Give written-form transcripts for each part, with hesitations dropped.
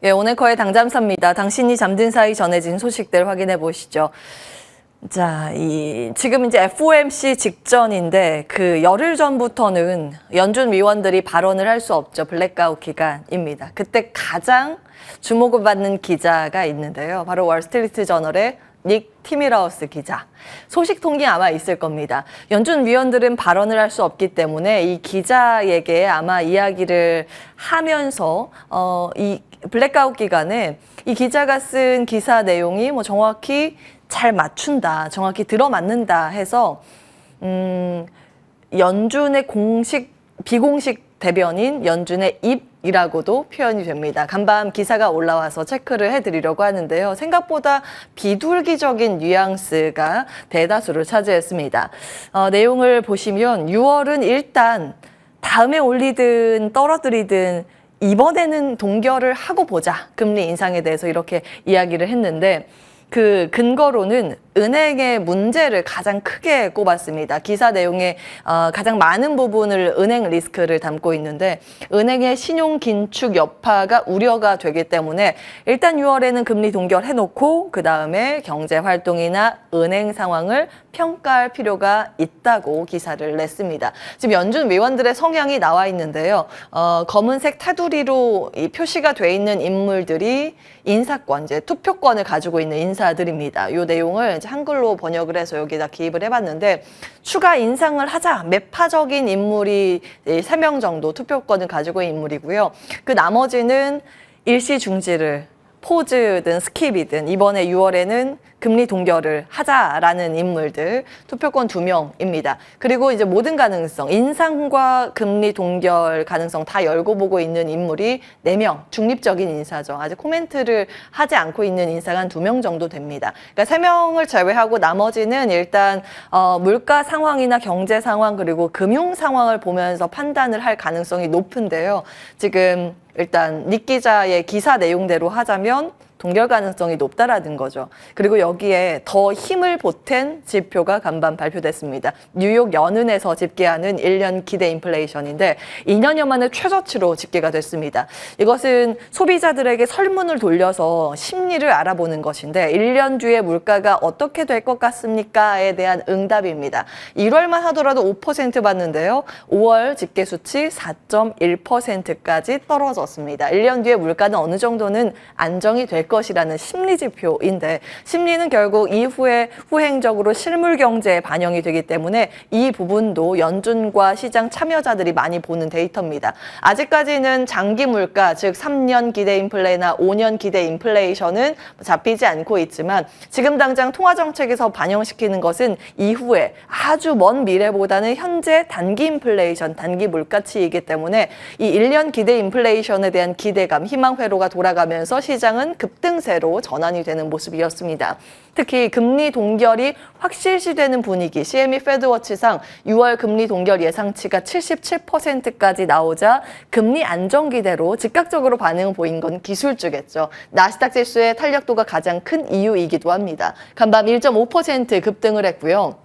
예, 오늘커의 당잠사입니다. 당신이 잠든 사이 전해진 소식들 확인해 보시죠. 자, 지금 이제 FOMC 직전인데 그 열흘 전부터는 연준 위원들이 발언을 할 수 없죠. 블랙아웃 기간입니다. 그때 가장 주목을 받는 기자가 있는데요. 바로 월스트리트 저널의 닉 티밀하우스 기자. 소식통이 아마 있을 겁니다. 연준 위원들은 발언을 할 수 없기 때문에 이 기자에게 아마 이야기를 하면서 이 블랙아웃 기간에 이 기자가 쓴 기사 내용이 뭐 정확히 잘 맞춘다, 정확히 들어맞는다 해서 연준의 비공식 대변인 연준의 입이라고도 표현이 됩니다. 간밤 기사가 올라와서 체크를 해드리려고 하는데요. 생각보다 비둘기적인 뉘앙스가 대다수를 차지했습니다. 내용을 보시면 6월은 일단 다음에 올리든 떨어뜨리든 이번에는 동결을 하고 보자. 금리 인상에 대해서 이렇게 이야기를 했는데 그 근거로는 은행의 문제를 가장 크게 꼽았습니다. 기사 내용의 가장 많은 부분을 은행 리스크를 담고 있는데 은행의 신용 긴축 여파가 우려가 되기 때문에 일단 6월에는 금리 동결해놓고 그 다음에 경제 활동이나 은행 상황을 평가할 필요가 있다고 기사를 냈습니다. 지금 연준 위원들의 성향이 나와 있는데요. 검은색 테두리로 표시가 돼 있는 인물들이 인사권, 이제 투표권을 가지고 있는 인사들입니다. 이 내용을 이제 한글로 번역을 해서 여기다 기입을 해봤는데 추가 인상을 하자 매파적인 인물이 3명 정도 투표권을 가지고 있는 인물이고요. 그 나머지는 일시 중지를 포즈든 스킵이든 이번에 6월에는 금리 동결을 하자라는 인물들 투표권 2명입니다. 그리고 이제 모든 가능성, 인상과 금리 동결 가능성 다 열고 보고 있는 인물이 4명, 중립적인 인사죠. 아직 코멘트를 하지 않고 있는 인사가 한 2명 정도 됩니다. 그러니까 3명을 제외하고 나머지는 일단 물가 상황이나 경제 상황 그리고 금융 상황을 보면서 판단을 할 가능성이 높은데요. 지금 일단 닉 기자의 기사 내용대로 하자면 동결 가능성이 높다라는 거죠. 그리고 여기에 더 힘을 보탠 지표가 간밤 발표됐습니다. 뉴욕 연은에서 집계하는 1년 기대 인플레이션인데 2년여 만에 최저치로 집계가 됐습니다. 이것은 소비자들에게 설문을 돌려서 심리를 알아보는 것인데 1년 뒤에 물가가 어떻게 될 것 같습니까에 대한 응답입니다. 1월만 하더라도 5% 받는데요. 5월 집계 수치 4.1%까지 떨어졌습니다. 1년 뒤에 물가는 어느 정도는 안정이 될 것이라는 심리 지표인데 심리는 결국 이후에 후행적으로 실물 경제에 반영이 되기 때문에 이 부분도 연준과 시장 참여자들이 많이 보는 데이터입니다. 아직까지는 장기 물가, 즉 3년 기대 인플레나 5년 기대 인플레이션은 잡히지 않고 있지만 지금 당장 통화정책에서 반영시키는 것은 이후에 아주 먼 미래보다는 현재 단기 인플레이션, 단기 물가치이기 때문에 이 1년 기대 인플레이션에 대한 기대감, 희망 회로가 돌아가면서 시장은 급등세로 전환이 되는 모습이었습니다. 특히 금리 동결이 확실시되는 분위기, CME 페드워치상 6월 금리 동결 예상치가 77%까지 나오자 금리 안정 기대로 즉각적으로 반응을 보인 건 기술주겠죠. 나스닥 지수의 탄력도가 가장 큰 이유이기도 합니다. 간밤 1.5% 급등을 했고요.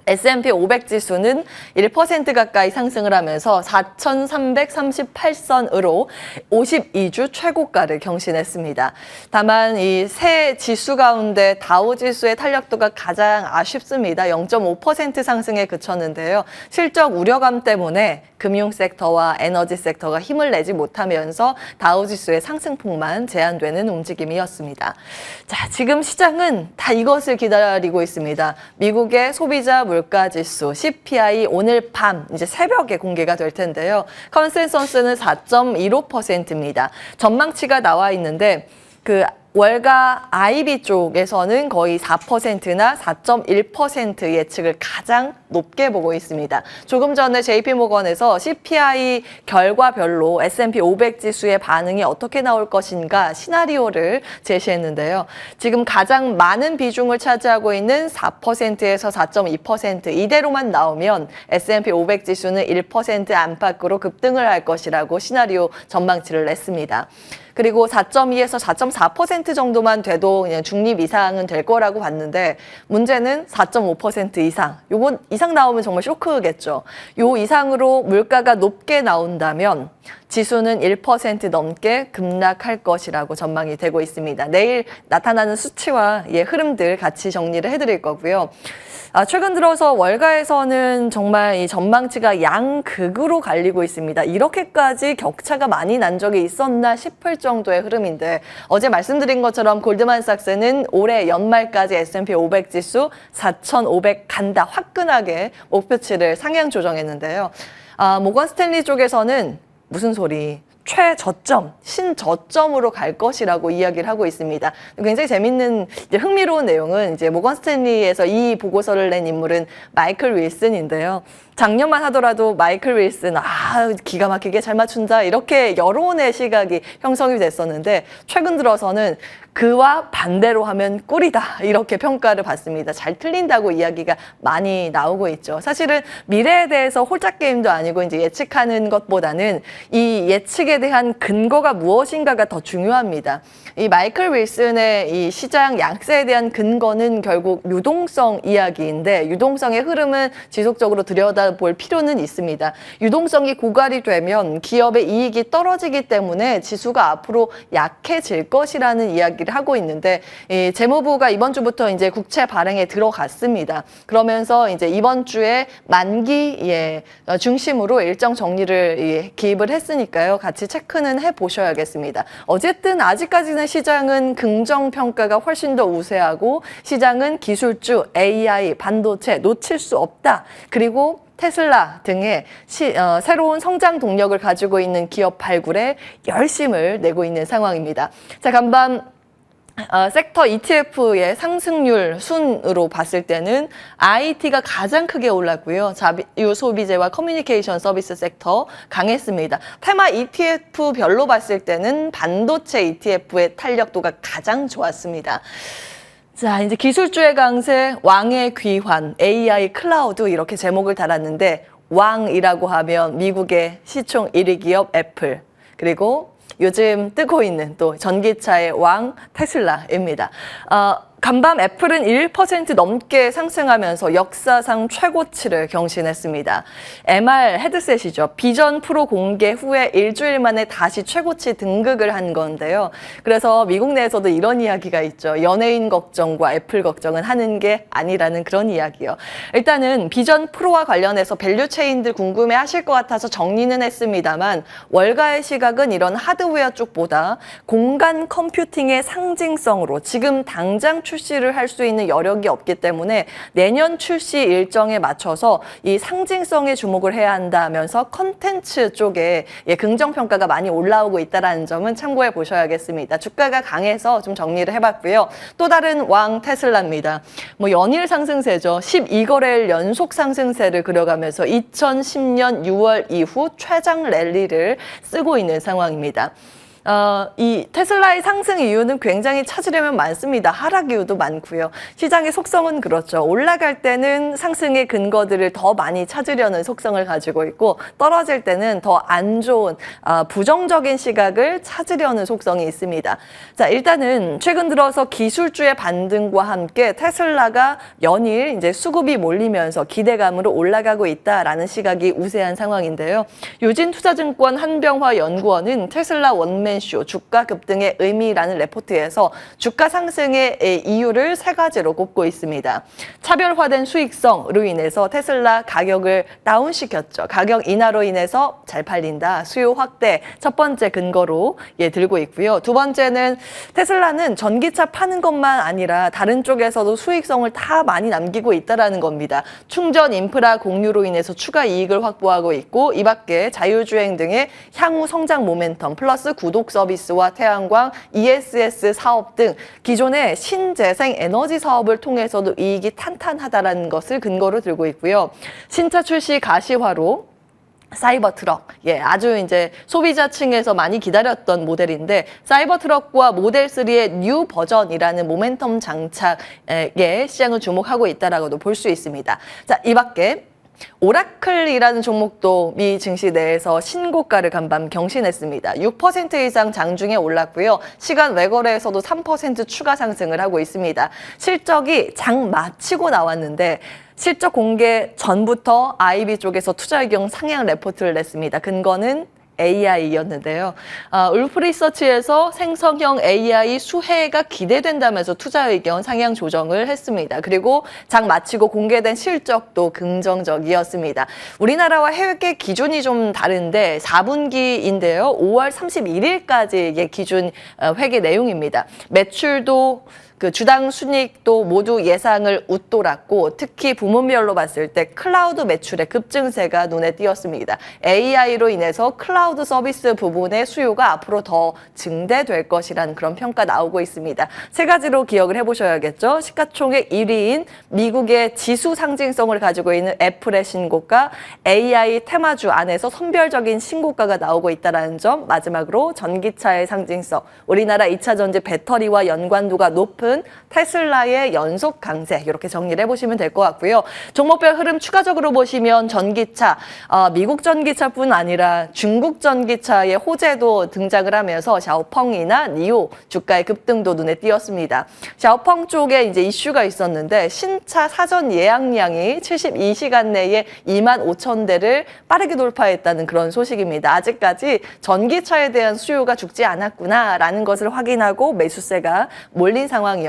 S&P 500 지수는 1% 가까이 상승을 하면서 4,338선으로 52주 최고가를 경신했습니다. 다만 이 세 지수 가운데 다우 지수의 탄력도가 가장 아쉽습니다. 0.5% 상승에 그쳤는데요. 실적 우려감 때문에 금융 섹터와 에너지 섹터가 힘을 내지 못하면서 다우 지수의 상승폭만 제한되는 움직임이었습니다. 자, 지금 시장은 다 이것을 기다리고 있습니다. 미국의 소비자 물가 지수 CPI 오늘 밤 이제 새벽에 공개가 될 텐데요. 컨센서스는 4.15%입니다. 전망치가 나와 있는데 그 월가 IB 쪽에서는 거의 4%나 4.1% 예측을 가장 높게 보고 있습니다. 조금 전에 JP모건에서 CPI 결과별로 S&P 500 지수의 반응이 어떻게 나올 것인가 시나리오를 제시했는데요. 지금 가장 많은 비중을 차지하고 있는 4%에서 4.2% 이대로만 나오면 S&P 500 지수는 1% 안팎으로 급등을 할 것이라고 시나리오 전망치를 냈습니다. 그리고 4.2에서 4.4% 정도만 돼도 그냥 중립 이상은 될 거라고 봤는데 문제는 4.5% 이상. 요건 이상 나오면 정말 쇼크겠죠. 요 이상으로 물가가 높게 나온다면 지수는 1% 넘게 급락할 것이라고 전망이 되고 있습니다. 내일 나타나는 수치와 흐름들 같이 정리를 해드릴 거고요. 최근 들어서 월가에서는 정말 이 전망치가 양극으로 갈리고 있습니다. 이렇게까지 격차가 많이 난 적이 있었나 싶을 정도의 흐름인데 어제 말씀드린 것처럼 골드만삭스는 올해 연말까지 S&P 500 지수 4,500 간다 화끈하게 목표치를 상향 조정했는데요. 모건 스탠리 쪽에서는 무슨 소리? 최저점, 신저점으로 갈 것이라고 이야기를 하고 있습니다. 굉장히 재밌는, 흥미로운 내용은 모건 스탠리에서 이 보고서를 낸 인물은 마이클 윌슨인데요. 작년만 하더라도 마이클 윌슨, 기가 막히게 잘 맞춘다. 이렇게 여론의 시각이 형성이 됐었는데 최근 들어서는 그와 반대로 하면 꿀이다. 이렇게 평가를 받습니다. 잘 틀린다고 이야기가 많이 나오고 있죠. 사실은 미래에 대해서 홀짝 게임도 아니고 예측하는 것보다는 이 예측에 대한 근거가 무엇인가가 더 중요합니다. 이 마이클 윌슨의 이 시장 약세에 대한 근거는 결국 유동성 이야기인데 유동성의 흐름은 지속적으로 들여다볼 필요는 있습니다. 유동성이 고갈이 되면 기업의 이익이 떨어지기 때문에 지수가 앞으로 약해질 것이라는 이야기를 하고 있는데 이 재무부가 이번 주부터 국채 발행에 들어갔습니다. 그러면서 이번 주에 만기 중심으로 일정 정리를 기입을 했으니까요. 같이 체크는 해보셔야겠습니다. 어쨌든 아직까지는 시장은 긍정평가가 훨씬 더 우세하고 시장은 기술주, AI, 반도체 놓칠 수 없다. 그리고 테슬라 등의 새로운 성장 동력을 가지고 있는 기업 발굴에 열심을 내고 있는 상황입니다. 자, 간밤 섹터 ETF의 상승률 순으로 봤을 때는 IT가 가장 크게 올랐고요. 자유 소비재와 커뮤니케이션 서비스 섹터 강했습니다. 테마 ETF별로 봤을 때는 반도체 ETF의 탄력도가 가장 좋았습니다. 자, 기술주의 강세, 왕의 귀환, AI 클라우드 이렇게 제목을 달았는데 왕이라고 하면 미국의 시총 1위 기업 애플, 그리고 요즘 뜨고 있는 또 전기차의 왕 테슬라입니다. 간밤 애플은 1% 넘게 상승하면서 역사상 최고치를 경신했습니다. MR 헤드셋이죠. 비전 프로 공개 후에 일주일 만에 다시 최고치 등극을 한 건데요. 그래서 미국 내에서도 이런 이야기가 있죠. 연예인 걱정과 애플 걱정은 하는 게 아니라는 그런 이야기요. 일단은 비전 프로와 관련해서 밸류 체인들 궁금해 하실 것 같아서 정리는 했습니다만 월가의 시각은 이런 하드웨어 쪽보다 공간 컴퓨팅의 상징성으로 지금 당장 출시를 할 수 있는 여력이 없기 때문에 내년 출시 일정에 맞춰서 이 상징성에 주목을 해야 한다면서 컨텐츠 쪽에 긍정평가가 많이 올라오고 있다는 점은 참고해 보셔야겠습니다. 주가가 강해서 좀 정리를 해봤고요. 또 다른 왕 테슬라입니다. 연일 상승세죠. 12거래일 연속 상승세를 그려가면서 2010년 6월 이후 최장 랠리를 쓰고 있는 상황입니다. 이 테슬라의 상승 이유는 굉장히 찾으려면 많습니다. 하락 이유도 많고요. 시장의 속성은 그렇죠. 올라갈 때는 상승의 근거들을 더 많이 찾으려는 속성을 가지고 있고 떨어질 때는 더 안 좋은 부정적인 시각을 찾으려는 속성이 있습니다. 자, 일단은 최근 들어서 기술주의 반등과 함께 테슬라가 연일 수급이 몰리면서 기대감으로 올라가고 있다라는 시각이 우세한 상황인데요. 유진투자증권 한병화 연구원은 테슬라 원맨쇼 주가 급등의 의미라는 레포트에서 주가 상승의 이유를 세 가지로 꼽고 있습니다. 차별화된 수익성으로 인해서 테슬라 가격을 다운시켰죠. 가격 인하로 인해서 잘 팔린다. 수요 확대 첫 번째 근거로 들고 있고요. 두 번째는 테슬라는 전기차 파는 것만 아니라 다른 쪽에서도 수익성을 다 많이 남기고 있다는 겁니다. 충전 인프라 공유로 인해서 추가 이익을 확보하고 있고 이 밖에 자율주행 등의 향후 성장 모멘텀 플러스 구독 서비스와 태양광, ESS 사업 등 기존의 신재생 에너지 사업을 통해서도 이익이 탄탄하다는 것을 근거로 들고 있고요. 신차 출시 가시화로 사이버 트럭, 아주 소비자층에서 많이 기다렸던 모델인데 사이버 트럭과 모델 3의 뉴 버전이라는 모멘텀 장착에 시장을 주목하고 있다라고도 볼 수 있습니다. 자, 이 밖에 오라클이라는 종목도 미 증시 내에서 신고가를 간밤 경신했습니다. 6% 이상 장중에 올랐고요. 시간 외거래에서도 3% 추가 상승을 하고 있습니다. 실적이 장 마치고 나왔는데 실적 공개 전부터 IB 쪽에서 투자 의견 상향 레포트를 냈습니다. 근거는 AI였는데요. 울프 리서치에서 생성형 AI 수혜가 기대된다면서 투자 의견 상향 조정을 했습니다. 그리고 장 마치고 공개된 실적도 긍정적이었습니다. 우리나라와 해외 기준이 좀 다른데 4분기인데요. 5월 31일까지의 기준 회계 내용입니다. 매출도 그 주당 순이익도 모두 예상을 웃돌았고 특히 부문별로 봤을 때 클라우드 매출의 급증세가 눈에 띄었습니다. AI로 인해서 클라우드 서비스 부분의 수요가 앞으로 더 증대될 것이라는 그런 평가 나오고 있습니다. 세 가지로 기억을 해보셔야겠죠. 시가총액 1위인 미국의 지수 상징성을 가지고 있는 애플의 신고가, AI 테마주 안에서 선별적인 신고가가 나오고 있다는 점, 마지막으로 전기차의 상징성, 우리나라 2차 전지 배터리와 연관도가 높은 테슬라의 연속 강세, 이렇게 정리를 해보시면 될 것 같고요. 종목별 흐름 추가적으로 보시면 전기차, 미국 전기차뿐 아니라 중국 전기차의 호재도 등장을 하면서 샤오펑이나 니오 주가의 급등도 눈에 띄었습니다. 샤오펑 쪽에 이제 이슈가 있었는데 신차 사전 예약량이 72시간 내에 25,000대를 빠르게 돌파했다는 그런 소식입니다. 아직까지 전기차에 대한 수요가 죽지 않았구나라는 것을 확인하고 매수세가 몰린 상황이었고요.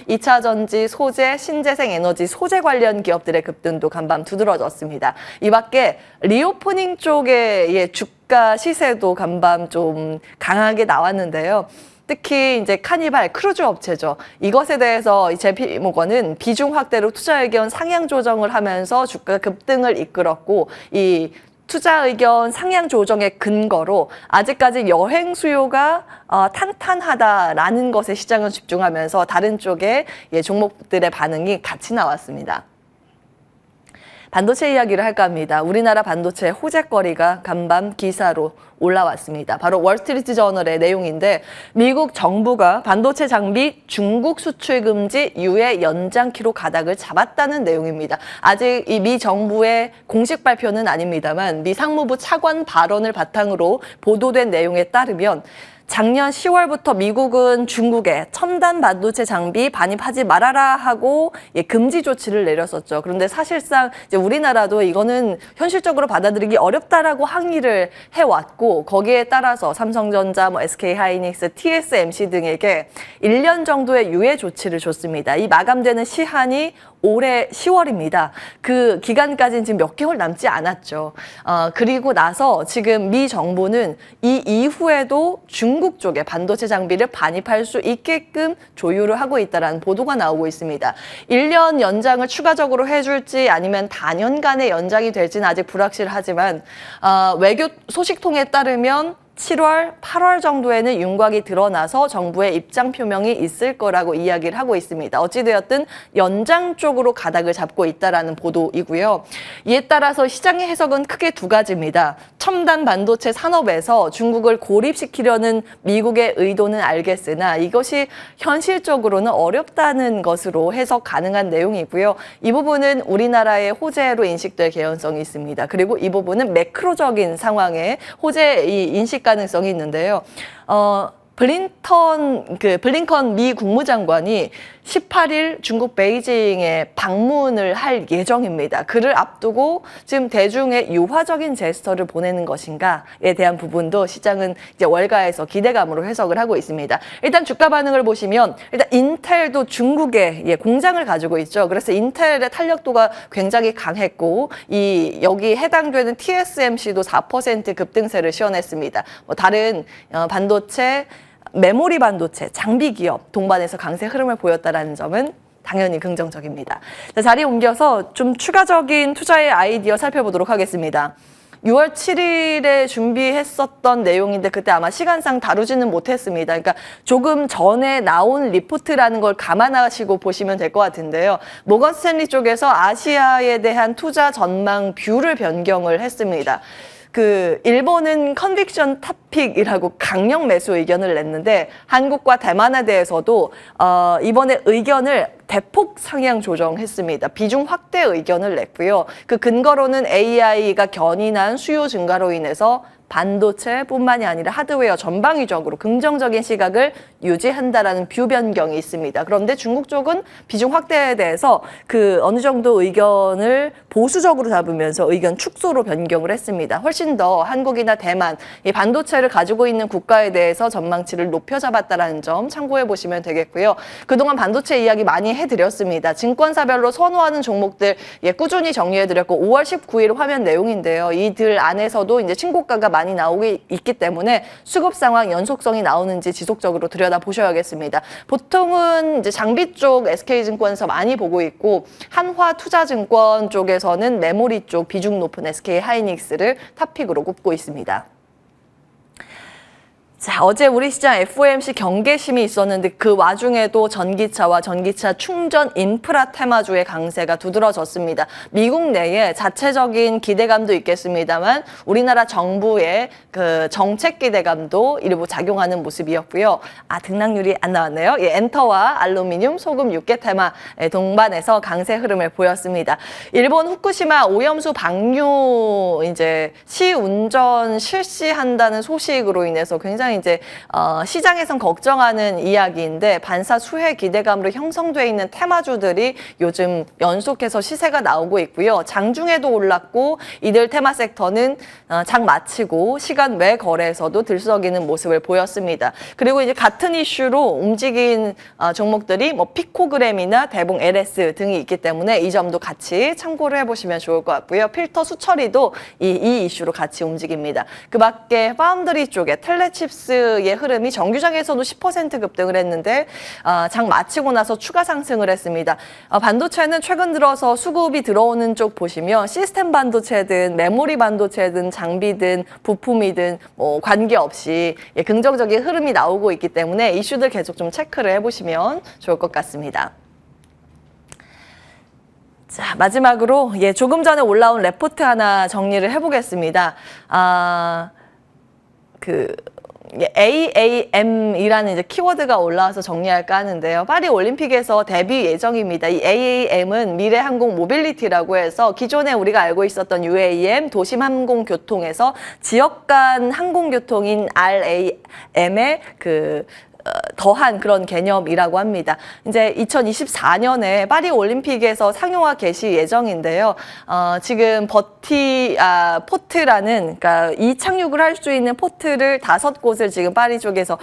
2차 전지, 소재, 신재생 에너지, 소재 관련 기업들의 급등도 간밤 두드러졌습니다. 이 밖에 리오프닝 쪽의 주가 시세도 간밤 좀 강하게 나왔는데요. 특히 이제 카니발 크루즈 업체죠. 이것에 대해서 JP모건은 비중 확대로 투자 의견 상향 조정을 하면서 주가 급등을 이끌었고 이 투자 의견 상향 조정의 근거로 아직까지 여행 수요가 탄탄하다라는 것에 시장은 집중하면서 다른 쪽의 종목들의 반응이 같이 나왔습니다. 반도체 이야기를 할까 합니다. 우리나라 반도체 호재거리가 간밤 기사로 올라왔습니다. 바로 월스트리트 저널의 내용인데 미국 정부가 반도체 장비 중국 수출 금지 유예 연장키로 가닥을 잡았다는 내용입니다. 아직 이 미 정부의 공식 발표는 아닙니다만 미 상무부 차관 발언을 바탕으로 보도된 내용에 따르면 작년 10월부터 미국은 중국에 첨단 반도체 장비 반입하지 말아라 하고 금지 조치를 내렸었죠. 그런데 사실상 이제 우리나라도 이거는 현실적으로 받아들이기 어렵다라고 항의를 해왔고 거기에 따라서 삼성전자, SK하이닉스, TSMC 등에게 1년 정도의 유예 조치를 줬습니다. 이 마감되는 시한이 올해 10월입니다. 그 기간까지는 지금 몇 개월 남지 않았죠. 그리고 나서 지금 미 정부는 이 이후에도 중국 쪽에 반도체 장비를 반입할 수 있게끔 조율을 하고 있다는 보도가 나오고 있습니다. 1년 연장을 추가적으로 해줄지 아니면 단연간의 연장이 될지는 아직 불확실하지만 외교 소식통에 따르면 7월, 8월 정도에는 윤곽이 드러나서 정부의 입장 표명이 있을 거라고 이야기를 하고 있습니다. 어찌되었든 연장 쪽으로 가닥을 잡고 있다는 보도이고요. 이에 따라서 시장의 해석은 크게 두 가지입니다. 첨단 반도체 산업에서 중국을 고립시키려는 미국의 의도는 알겠으나 이것이 현실적으로는 어렵다는 것으로 해석 가능한 내용이고요. 이 부분은 우리나라의 호재로 인식될 개연성이 있습니다. 그리고 이 부분은 매크로적인 상황에 호재의 인식 가능성이 있는데요. 블링컨 미 국무장관이 18일 중국 베이징에 방문을 할 예정입니다. 그를 앞두고 지금 대중의 유화적인 제스처를 보내는 것인가에 대한 부분도 시장은 이제 월가에서 기대감으로 해석을 하고 있습니다. 일단 주가 반응을 보시면 일단 인텔도 중국에 공장을 가지고 있죠. 그래서 인텔의 탄력도가 굉장히 강했고 여기 해당되는 TSMC도 4% 급등세를 시현했습니다. 다른 반도체 메모리 반도체, 장비 기업 동반해서 강세 흐름을 보였다는 점은 당연히 긍정적입니다. 자, 자리 옮겨서 좀 추가적인 투자의 아이디어 살펴보도록 하겠습니다. 6월 7일에 준비했었던 내용인데 그때 아마 시간상 다루지는 못했습니다. 그러니까 조금 전에 나온 리포트라는 걸 감안하시고 보시면 될 것 같은데요. 모건 스탠리 쪽에서 아시아에 대한 투자 전망 뷰를 변경을 했습니다. 일본은 컨빅션 탑픽이라고 강력 매수 의견을 냈는데 한국과 대만에 대해서도 이번에 의견을 대폭 상향 조정했습니다. 비중 확대 의견을 냈고요. 그 근거로는 AI가 견인한 수요 증가로 인해서 반도체뿐만이 아니라 하드웨어 전방위적으로 긍정적인 시각을 유지한다라는 뷰 변경이 있습니다. 그런데 중국 쪽은 비중 확대에 대해서 그 어느 정도 의견을 보수적으로 잡으면서 의견 축소로 변경을 했습니다. 훨씬 더 한국이나 대만, 이 반도체를 가지고 있는 국가에 대해서 전망치를 높여 잡았다는 점 참고해 보시면 되겠고요. 그동안 반도체 이야기 많이 해드렸습니다. 증권사별로 선호하는 종목들 꾸준히 정리해드렸고 5월 19일 화면 내용인데요. 이들 안에서도 이제 신고가가 많이 나오고 있기 때문에 수급 상황 연속성이 나오는지 지속적으로 들여다보셔야겠습니다. 보통은 이제 장비 쪽 SK증권에서 많이 보고 있고 한화투자증권 쪽에서는 메모리 쪽 비중 높은 SK하이닉스를 탑픽으로 꼽고 있습니다. 자, 어제 우리 시장 FOMC 경계심이 있었는데 그 와중에도 전기차와 전기차 충전 인프라 테마주의 강세가 두드러졌습니다. 미국 내에 자체적인 기대감도 있겠습니다만 우리나라 정부의 그 정책 기대감도 일부 작용하는 모습이었고요. 등락률이 안 나왔네요. 엔터와 알루미늄, 소금, 육계 테마 동반해서 강세 흐름을 보였습니다. 일본 후쿠시마 오염수 방류 이제 시운전 실시한다는 소식으로 인해서 굉장히 이제 시장에선 걱정하는 이야기인데 반사 수혜 기대감으로 형성돼 있는 테마주들이 요즘 연속해서 시세가 나오고 있고요. 장중에도 올랐고 이들 테마 섹터는 장 마치고 시간 외 거래에서도 들썩이는 모습을 보였습니다. 그리고 이제 같은 이슈로 움직인 종목들이 뭐 피코그램이나 대봉 LS 등이 있기 때문에 이 점도 같이 참고를 해보시면 좋을 것 같고요. 필터 수처리도 이 이슈로 같이 움직입니다. 그 밖에 파운드리 쪽에 텔레칩스의 흐름이 정규장에서도 10% 급등을 했는데 장 마치고 나서 추가 상승을 했습니다. 반도체는 최근 들어서 수급이 들어오는 쪽 보시면 시스템 반도체든 메모리 반도체든 장비든 부품이든 뭐 관계없이 긍정적인 흐름이 나오고 있기 때문에 이슈들 계속 좀 체크를 해보시면 좋을 것 같습니다. 자, 마지막으로 조금 전에 올라온 레포트 하나 정리를 해보겠습니다. AAM이라는 이제 키워드가 올라와서 정리할까 하는데요. 파리 올림픽에서 데뷔 예정입니다. 이 AAM은 미래항공 모빌리티라고 해서 기존에 우리가 알고 있었던 UAM 도심 항공교통에서 지역 간 항공교통인 RAM의 더한 그런 개념이라고 합니다. 이제 2024년에 파리 올림픽에서 상용화 개시 예정인데요. 지금 포트라는 그러니까 이 착륙을 할 수 있는 포트를 5곳을 지금 파리 쪽에서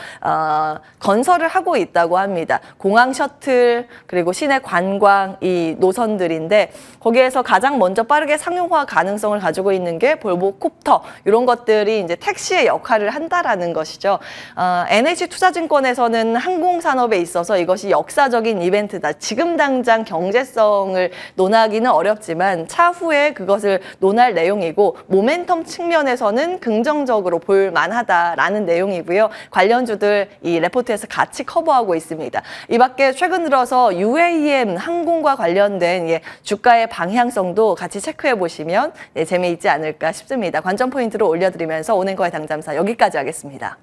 건설을 하고 있다고 합니다. 공항 셔틀 그리고 시내 관광 이 노선들인데 거기에서 가장 먼저 빠르게 상용화 가능성을 가지고 있는 게 볼보 콥터 이런 것들이 이제 택시의 역할을 한다라는 것이죠. NH투자증권에서는 항공산업에 있어서 이것이 역사적인 이벤트다. 지금 당장 경제성을 논하기는 어렵지만 차후에 그것을 논할 내용이고 모멘텀 측면에서는 긍정적으로 볼 만하다라는 내용이고요. 관련주들 이 레포트에서 같이 커버하고 있습니다. 이 밖에 최근 들어서 UAM 항공과 관련된 주가의 방향성도 같이 체크해 보시면 재미있지 않을까 싶습니다. 관전 포인트로 올려드리면서 오늘 거의 당잠사 여기까지 하겠습니다.